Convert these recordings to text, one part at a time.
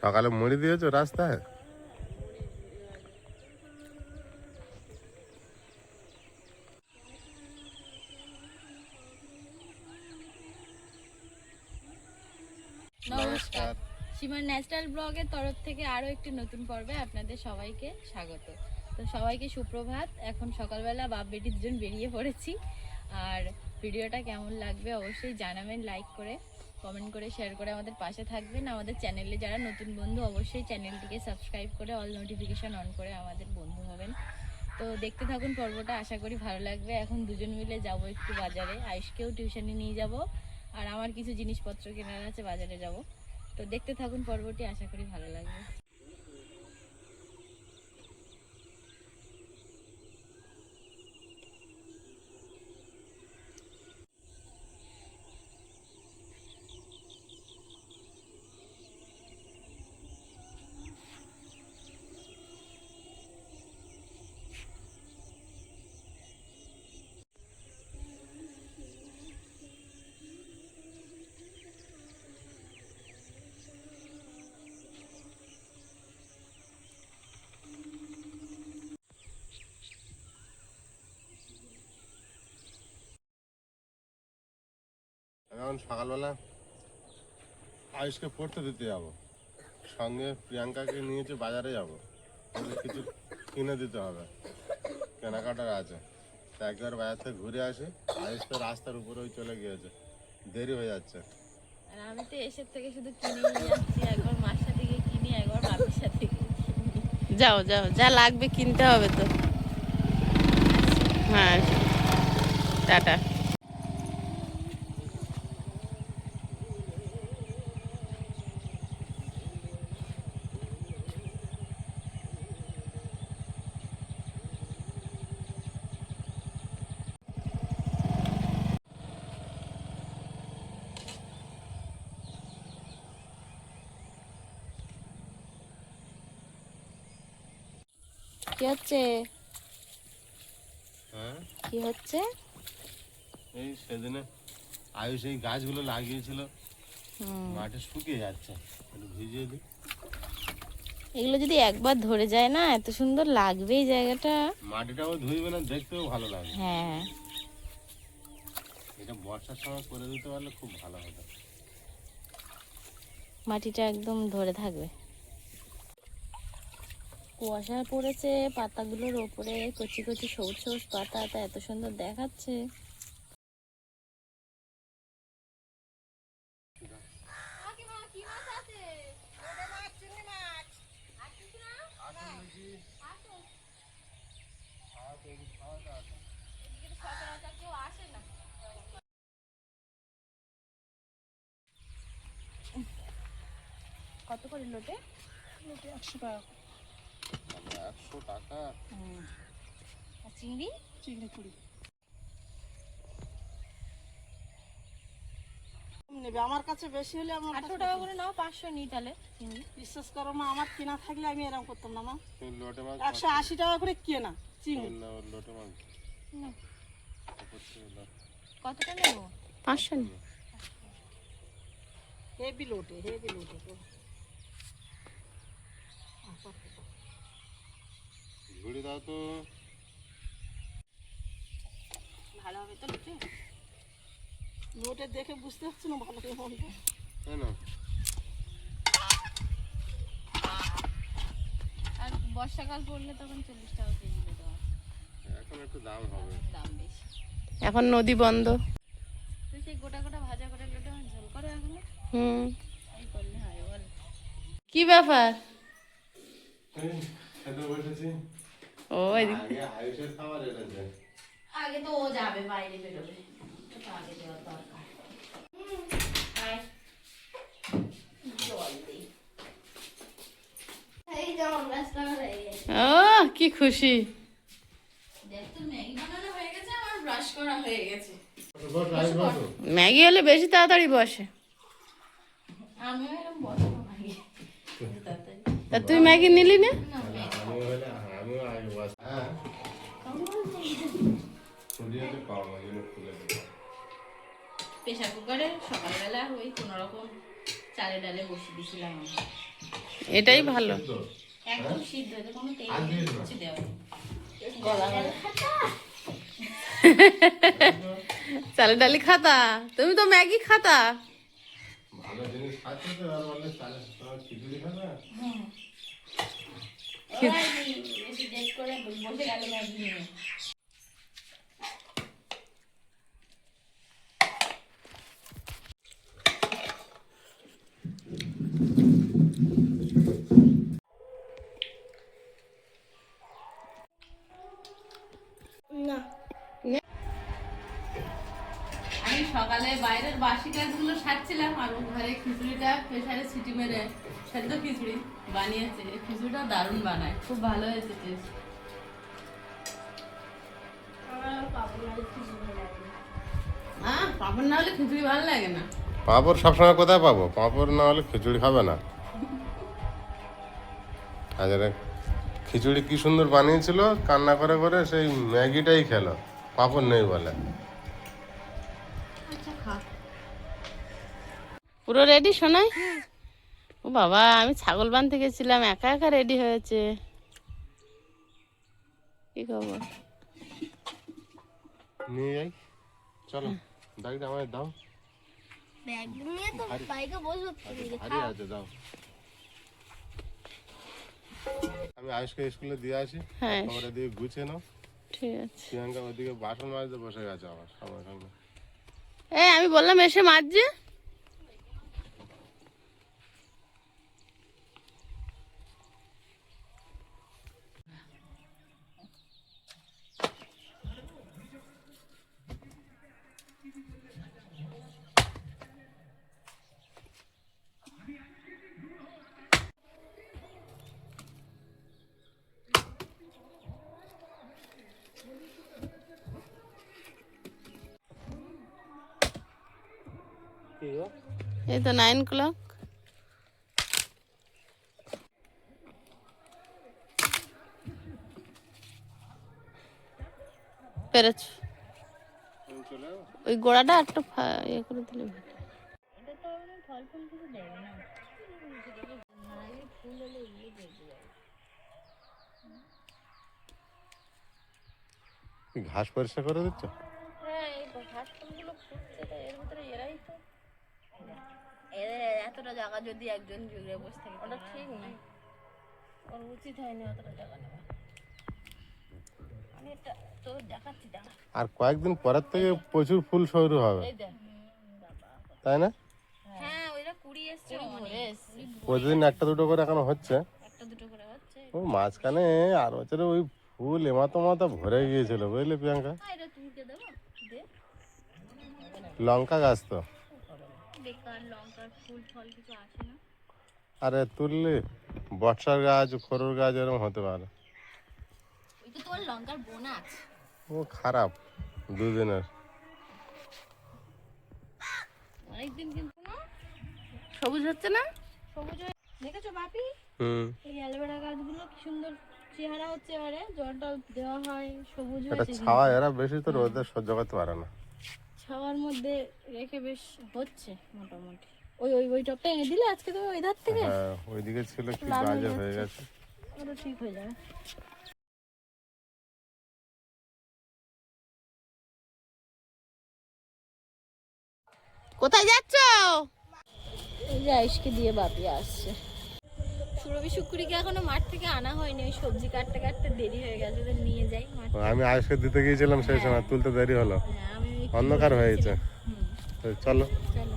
সকালে মুড়ি দিয়েছো রাস্তায়? নমস্কার, সীমার ন্যাচারাল ব্লগের তরফ থেকে আরও একটি নতুন পর্বে আপনাদের সবাইকে স্বাগত। তো সবাইকে সুপ্রভাত। এখন সকালবেলা বাপ বেটি দুজন বেরিয়ে পড়েছি। আর ভিডিওটা কেমন লাগবে অবশ্যই জানাবেন, লাইক করে কমেন্ট করে শেয়ার করে আমাদের পাশে থাকবেন। আমাদের চ্যানেলে যারা নতুন বন্ধু অবশ্যই চ্যানেলটিকে সাবস্ক্রাইব করে অল নোটিফিকেশান অন করে আমাদের বন্ধু হবেন। তো দেখতে থাকুন পর্বটা, আশা করি ভালো লাগবে। এখন দুজন মিলে যাব একটু বাজারে, আয়ুষকেও টিউশনে নিয়ে যাব, আর আমার কিছু জিনিসপত্র কেনার আছে, বাজারে যাব। তো দেখতে থাকুন পর্বটি, আশা করি ভালো লাগবে। এখন সকালবেলা আয়ুষকে পড়তে দিতে যাবো, সঙ্গে প্রিয়াঙ্কাকে নিয়েছে বাজারে যাবো, ওদের কিছু কিনে দিতে হবে, কেনাকাটার আছে। তো একবার বাজার থেকে ঘুরে আসি। আয়ুষ তো রাস্তার উপরে ওই চলে গিয়েছে, দেরি হয়ে যাচ্ছে। আর আমি তো এসের থেকে শুধু কিনে নিয়ে যাচ্ছি, একবার মার সাথে গিয়ে কিনি, একবার বাপের সাথে গিয়ে কিনি। যাও যাও, যা লাগবে কিনতে হবে তো। হ্যাঁ, টাটা। কি হচ্ছে? হ্যাঁ, কি হচ্ছে? এই সেদিনে আয়ুষ এই গাছগুলো লাগিয়েছিল, মাঠে শুকিয়ে যাচ্ছে, একটু ভিজিয়ে দিই। এগুলো যদি একবার ধরে যায় না, এত সুন্দর লাগবে এই জায়গাটা। মাটিটাও ধুইবে না, দেখতেও ভালো লাগে। হ্যাঁ, এটা বর্ষার সময় করে দিতে পারলে খুব ভালো হতো। মাটিটা একদম ধরে থাকবে। কুয়াশা পড়েছে পাতাগুলোর ওপরে, কচি কচি সবুজ সবুজ পাতা, তা এত সুন্দর দেখাচ্ছে। কত করে লোটে? লোটে 100 টাকা। 100 টাকা? আর চিংড়ি? চিংড়ি 20 নেবে। আমার কাছে বেশি হলে আমার 800 টাকা করে নাও, 500 নিই তাহলে চিংড়ি। বিশ্বাস করো মা, আমার কেনা থাকলে আমি এরকম করতাম না মা। লোটে মাছ 180 টাকা করে কেনা চিংড়ি। লোটে মাছ না। কতটা নেব? 500 নি। হেভি লোটে, হেভি লোটে। ঘুরে দাও তো। ভালো হবে তো লোটে? লোটে দেখে বুঝতে পারছি না ভালো করে মন্দ। তাই না? আর বর্ষাকাল পড়লে তখন 40 টাকা কেজি লোটে হয়। এখন একটু দাম হবে। দাম বেশি। এখন নদী বন্ধ। তুই সেই গোটা গোটা ভাজা করে লোটে মাছ ঝোল করে এখন এই করলে হয় বল। কি ব্যাপার? খেতে বসেছি। ও আগে আয়ুষের খাবার এনেছে। আগে তো ও যাবে বাইরে বেরোবে, তো আগে দেওয়ার দরকার। জল দিই। এই যেমন ব্যস্ত হয়ে গেছে। ও কি খুশি। দেখ তো ম্যাগি বানানো হয়ে গেছে, আমার ব্রাশ করা হয়ে গেছে। ম্যাগি হলে বেশি তাড়াতাড়ি বসে। আমিও এরকম বসবো ম্যাগি তাড়াতাড়ি। তা তুই ম্যাগি নিলি না? আমিও আগে বস। হ্যাঁ, খুলিয়ে পাওয়া যায়, খুলে দেবো। প্রেশার কুকারে সকালবেলা ওই কোনোরকম চালে ডালে বসিয়ে দিয়েছিলাম আমি। এটাই ভালো। তো একদম সিদ্ধ, এতে কোনো তেল আর দিস না। কিছু দেওয়া নেই। চালের ডালি খাতা, তুমি তো ম্যাগি খাতা। ভালো জিনিস খাচ্ছে তো আর বললে চালে তোমার খিচুড়ি খাবে? ওরা বেশি ডেট করে বসে গেল ম্যাগি নিয়ে। না আমি সকালে বাইরের বাসি কাজগুলো সারছিলাম আর ও ঘরে খিচুড়িটা প্রেসারে সিটি মেরে সেদ্ধ খিচুড়ি বানিয়েছে। এই খিচুড়িটা দারুণ বানায়, খুব ভালো হয়েছে টেস্ট। আমার পাপড় আর কিছু ভালো লাগে না। হ্যাঁ, পাঁপড় না হলে খিচুড়ি ভালো লাগে না। পাঁপড় সবসময় কোথায় পাবো? পাঁপড় না হলে খিচুড়ি খাবে না। হাজারে খিচুড়ি কি সুন্দর বানিয়েছিল, কান্না করে করে সেই ম্যাগিটাই খেলো, পাঁপড় নেই বলে। পুরো রেডি শোনাই? ও বাবা, আমি ছাগল বানতে গেছিলাম, একা একা রেডি হয়েছে। কি খবর? নিয়ে যাই, চলো ব্যাগটা আমায় দাও। ব্যাগ নিয়ে তো বাইকে বসবো। ভারী আছে, দাও। আমি আয়ুষকে স্কুলে দিয়ে আসি, হ্যাঁ তোমরা দিয়ে গুছিয়ে নাও। ঠিক আছে। প্রিয়াঙ্কা ওদিকে বাসন মাজতে বসে গেছে আমার সঙ্গে সঙ্গে। এই আমি বললাম এসে মাজছে। এই তো 9 o'clock। পেরেছ? ওই গোড়াটা একটু ইয়ে করে দিলে ভালো। এটা তো ফল ফুল কিছু দেবে না। ফুল হলে ইয়ে দেখবে। ঘাস পরিষ্কার করে দিচ্ছ? হ্যাঁ, এই ঘাস ফুলগুলো ফুটছে, তো এর ভিতরে এরাই তো। এতটা জায়গা যদি একজন জুড়ে বসে থাকে, ওটা ঠিক না। ওর উচিত হয়নি অতটা জায়গা নেওয়া। আমি এটা তো দেখাচ্ছি, দেখা। আর কয়েকদিন পরের থেকে প্রচুর ফুল শুরু হবে, এই দেখ, তাই না? হ্যাঁ ওইটা কুড়ি এসছে, প্রতিদিন একটা দুটো করে এখনো হচ্ছে। একটা দুটো করে হচ্ছে। ও মাঝখানে আর বছরে ওই ফুল এমাতো মাথা ভরে গিয়েছিল, বুঝলি প্রিয়াঙ্কা? এটা তুলকে দেবো, দে। লঙ্কা গাছ তো, বেকার লঙ্কার ফুল ফল কিছু আসে না। আরে তুললে বর্ষার গাছ, খরুর গাছ এরকম হতে পারে। ওই তো তোমার লঙ্কার বোনা আছে। ও খারাপ দুদিনের। অনেকদিন কিন্তু না সবুজ হচ্ছে না? সবুজ হয়ে দেখেছো বাপি? এই অ্যালোভেরা গাছগুলো কি সুন্দর চেহারা হচ্ছে, এবারে জলটা দেওয়া হয়, সবুজ এটা হয়েছে। ছাওয়া, এরা বেশি তো রোদে সহ্য করতে পারে না। ছাওয়ার মধ্যে রেখে বেশ হচ্ছে মোটামুটি। ওই ওই ওই টপটা এনে দিলে আজকে তুমি ওই ধার থেকে, হ্যাঁ, ওইদিকে ছিল কি লাল হয়ে বাজে হয়ে যাচ্ছে। গেছে। ওটা ঠিক হয়ে যাবে। কোথায় যাচ্ছ? এই যে আইসকে দিয়ে বাপি আসছে। সুরভি শুকুরিকে এখনো মাঠ থেকে আনা হয়নি, ওই সবজি কাটতে কাটতে দেরি হয়ে গেছে, ওদের নিয়ে যাই মাঠ। আমি আজকে দিতে গিয়েছিলাম, সেই সময় তুলতে দেরি হলো, হ্যাঁ, আমি ওই অন্ধকার হয়ে গেছে। তো চলো। চলো।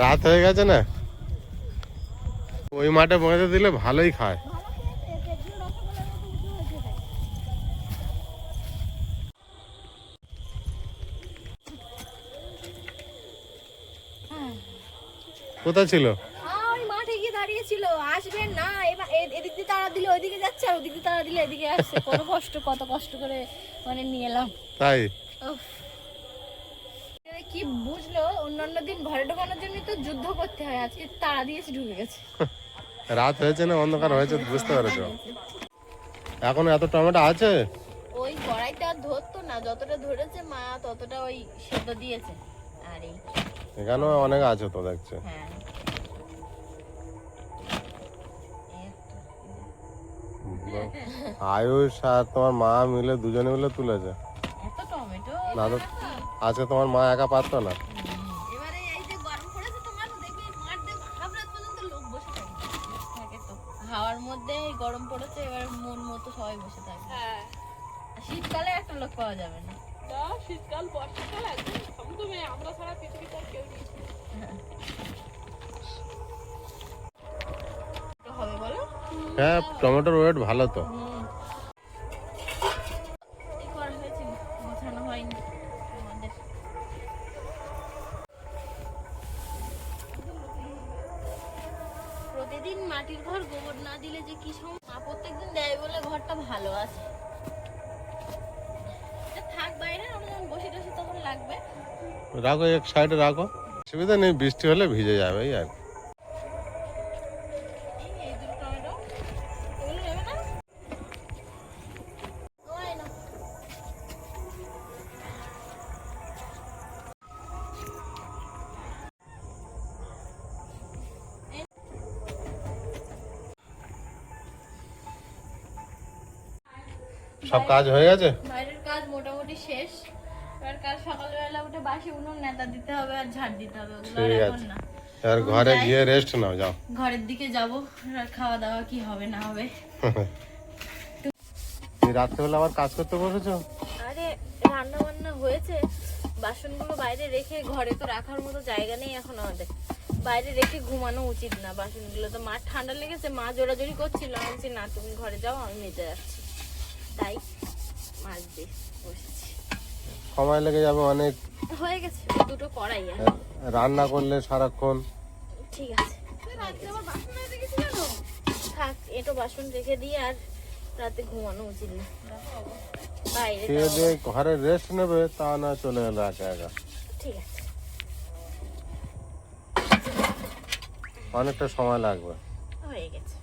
রাত হয়ে গেছে না, ওই মাঠে বেঁধে দিলে ভালোই খায়। কোথায় ছিল? ওই মাঠে গিয়ে দাঁড়িয়েছিল। ছিল, আসবে না, এবার এদিক দিয়ে তাড়া দিলে ওইদিকে যাচ্ছে, আর ওদিক দিয়ে তাড়া দিলে এদিকে আসছে। কত কষ্ট করে মানে নিয়ে এলাম। তাই উফ। এরা কি বুঝলো, অন্যান্য দিন ঘরে ঢোকানোর জন্য তো যুদ্ধ করতে হয়, আজকে তাড়া দিয়েছে ঢুকে গেছে। রাত হয়েছে না অন্ধকার হয়েছে বুঝতে পেরেছো? এখন এত টমেটো আছে? ওই কড়াইটা আর ধরতো না, যতটা ধরেছে মা ততটা ওই সেদ্ধ দিয়েছে। আর এই এখানেও অনেক আছে তো দেখছে। হ্যাঁ আয়ুষ আর তোমার মা মিলে দুজনে মিলে তুলেছে। এত টমেটো না তো আজকে তোমার মা একা পারতো না। এবারে এই যে গরম পড়েছে তোমার, দেখবি মাঠ দেব হাবরাত পর্যন্ত লোক বসে থাকে তো হাওয়ার মধ্যে, গরম পড়েছে এবার মন মতো সবাই বসে থাকে। হ্যাঁ আর শীতকালে একটা লোক পাওয়া যাবে না। তা শীতকাল বর্ষাকাল একদম থমথমে, আমরা ছাড়া পৃথিবীতে আর কেউ নেই। তো হবে বলো? হ্যাঁ টমেটোর ওয়েট ভালো তো। এই করা হয়েছিল, গোছানো হয়নি আমাদের। প্রতিদিন মাটির ঘর গোবর না দিলে যে কি সমস্যা। প্রত্যেকদিন দেয় বলে ঘরটা ভালো আছে। এটা থাক বাইরে, আমরা যখন বসে টসে তখন লাগবে। রাখো এক সাইডে রাখো, অসুবিধা নেই, বৃষ্টি হলে ভিজে যাবে এই আর কি। এই দুটো টমেটো এগুলো নেবে না? ওই না। সব কাজ হয়ে গেছে? বাইরের কাজ মোটামুটি শেষ। এবার কাল সকালবেলা উঠে বাসি উনুন নেতা দিতে হবে আর ঝাড় দিতে হবে, ওগুলো আর ঠিক এখন আছে, না। এবার ঘরে গিয়ে রেস্ট নাও, যাও। ঘরের দিকে যাব, খাওয়া দাওয়া কি হবে না হবে। তুমি রাত্রেবেলা আবার কাজ করতে বসেছো? আরে রান্না বান্না হয়েছে, বাসনগুলো বাইরে রেখে, ঘরে তো রাখার মতো জায়গা নেই এখন আমাদের, বাইরে রেখে ঘুমানো উচিত না বাসনগুলো। তো মা ঠান্ডা লেগেছে, মা জোরাজোরি করছিল, আমি বলছি না তুমি ঘরে যাও, আমি মেজে যাচ্ছি, তাই মাছ দিয়ে বসেছি। সময় লেগে যাবে অনেক, হয়ে গেছে দুটো কড়াই আর। রান্না করলে সারাক্ষণ। ঠিক আছে থাক, এটো বাসন রেখে দিয়ে, আর রাতে ঘুমানো উচিত না বাইরে। খেয়ে দিয়ে ঘরে রেস্ট নেবে, তা না চলে গেলো একা একা। ঠিক আছে, অনেকটা সময় লাগবে। হয়ে গেছে।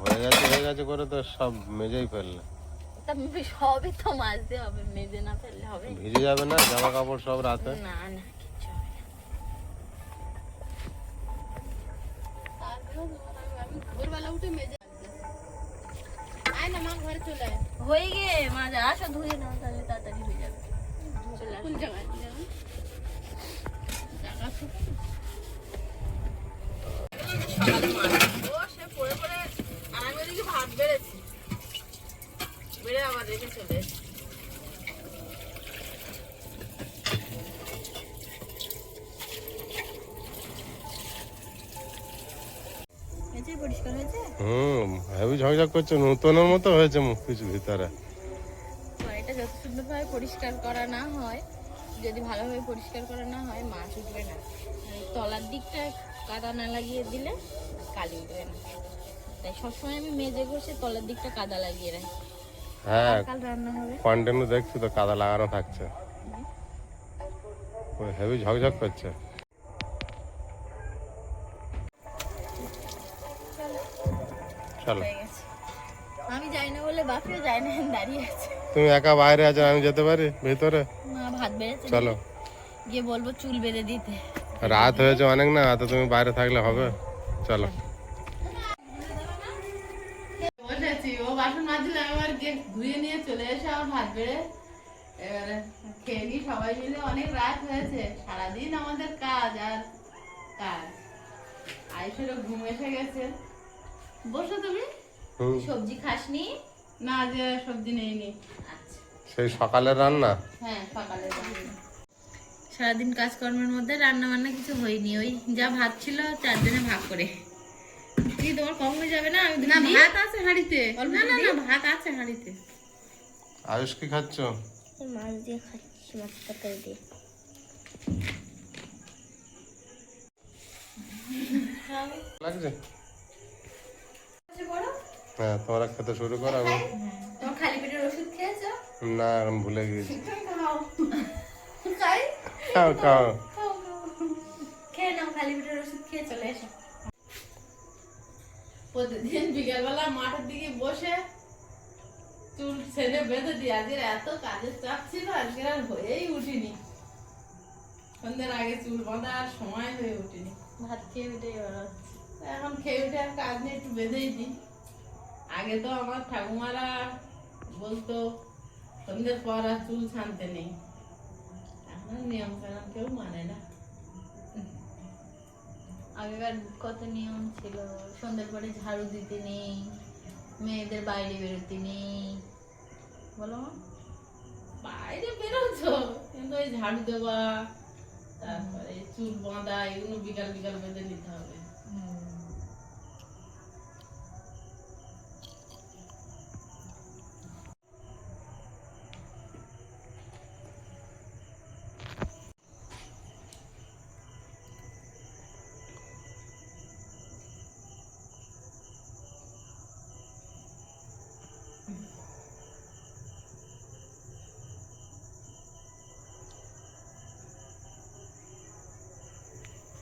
হয়ে গেছে করে তো সব মেজেই ফেললে। তা সবই তো মাজতে হবে, মেজে না ফেললে হবে? ভিজে যাবে না জামা কাপড় সব রাতে? না না কিচ্ছু হবে না। আমি ভোরবেলা উঠে মেজে আয় না মা, ঘরে চলে আয়। হয়ে গে মাজা, আসো ধুয়ে নাও, তাহলে তাড়াতাড়ি হয়ে যাবে। চলে আসো। কোন জায়গায় যাবেন? জায়গা খুব সকালে মাছ ও সে পড়ে পড়ে, আর আমি ওদিকে ভাত বেড়েছি, বেড়ে আবার রেখে চলে এসেছি। হয়েছে, পরিষ্কার হয়েছে। হেভি ঝকঝক করছে, নতুনের মতো হয়েছে কিছু ভিতরে। বাড়িটা যত সুন্দরভাবে পরিষ্কার করা না হয়, যদি ভালোভাবে পরিষ্কার করা না হয়, মাছ উঠবে না। আর এই তলার দিকটা কাদা না লাগিয়ে দিলে কালি উঠবে না, তাই সবসময় আমি মেজে ঘষে তলার দিকটা কাদা লাগিয়ে রাখি। হ্যাঁ কাল রান্না হবে। কন্টিনিউ দেখছি তো কাদা লাগানো থাকছে, হেভি ঝকঝক করছে। চলো, হয়ে গেছে। আমি যাই না বলে বাপিও যায় না, দাঁড়িয়ে আছে। তুমি একা বাইরে আছো, আমি যেতে পারি ভিতরে? মা ভাত বেড়েছে, চলো, গিয়ে বলবো চুল বেঁধে দিতে। রাত হয়েছে অনেক না, তো তুমি বাইরে থাকলে হবে। চলো, বসেছি, ও বাসন মাজছিল, আমি আবার গিয়ে ধুয়ে নিয়ে চলে এসে আমার ভাত বেড়ে এবারে খেয়ে নিই সবাই মিলে। অনেক রাত হয়েছে, সারাদিন আমাদের কাজ আর কাজ। আইসেরও ঘুম এসে গেছে। বসো তুমি। সবজি খাসনি? না, যে সবজি নেইনি। আচ্ছা, সেই সকালের রান্না। হ্যাঁ সকালে সারাদিন কাজকর্মের মধ্যে রান্না বান্না কিছু হয়নি, ওই যা ভাত ছিল 4 জনে ভাগ করে। কি তোমার কম হয়ে যাবে না? আমি না, দিই? ভাত আছে হাঁড়িতে। অল্প না না দিই? না, ভাত আছে হাঁড়িতে। আয়ুষ কি খাচ্ছ? মাছ দিয়ে খাচ্ছি, মাছ তরকারি দিয়ে। লাগছে? আচ্ছা, বড় হ্যাঁ, তোমরা খেতে শুরু করো। আমি তোমার খালি পেটের ওষুধ খেয়েছো? না, এখন ভুলে গিয়েছি। খাও খাই খাও খাও। খেয়ে নাও, খালি পেটের ওষুধ খেয়ে চলে এসো। প্রতিদিন বিকালবেলা মাঠের দিকে বসে চুল ছেড়ে বেঁধে দিই। আজকে এত কাজের চাপ ছিল, আজকে আর হয়েই উঠিনি। সন্ধ্যের আগে চুল বাঁধা আর সময় হয়ে উঠিনি। ভাত খেয়ে উঠে এবার এখন খেয়ে উঠে আর কাজ নিয়ে একটু বেঁধেই দিই। আগে তো আমার ঠাকুমারা বলতো সন্ধ্যের পর আর চুল ছানতে নেই। এখন নিয়ম কানুন কেউ মানে না। আগেকার কত নিয়ম ছিল, সন্ধ্যার পরে ঝাড়ু দিতে নেই, মেয়েদের বাইরে বেরোতে নেই, বলো মা? বাইরে বেরোছো কিন্তু ওই ঝাড়ু দেওয়া, তারপরে চুল বাঁধা, এগুলো বিকাল বিকাল বেঁধে নিতে হবে।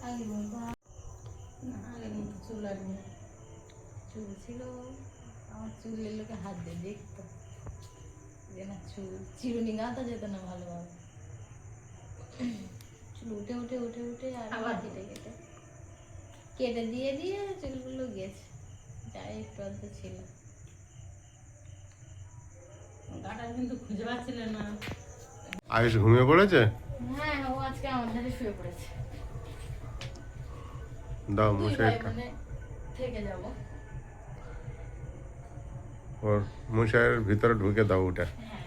আগে বলবা না, আগের মতো চুল আর নেই। চুল ছিল, আমার চুলের লোকে হাত দিয়ে দেখতো যে না চুল চিরুনি গাঁথা যেত না ভালোভাবে, চুল উঠে উঠে উঠে উঠে আর আবার কেটে কেটে কেটে দিয়ে দিয়ে চুলগুলো গেছে, যাই একটু অর্ধ ছিল। গাটা কিন্তু খুঁজে পাচ্ছিলে না। আয়ুষ ঘুমিয়ে পড়েছে? হ্যাঁ, ও আজকে আমার ধারে শুয়ে পড়েছে। দাও দুই ভাই মশাইটা। বোনে থেকে যাবো। ওর মশাইয়ের ভিতরে ঢুকে দাও ওটা। হ্যাঁ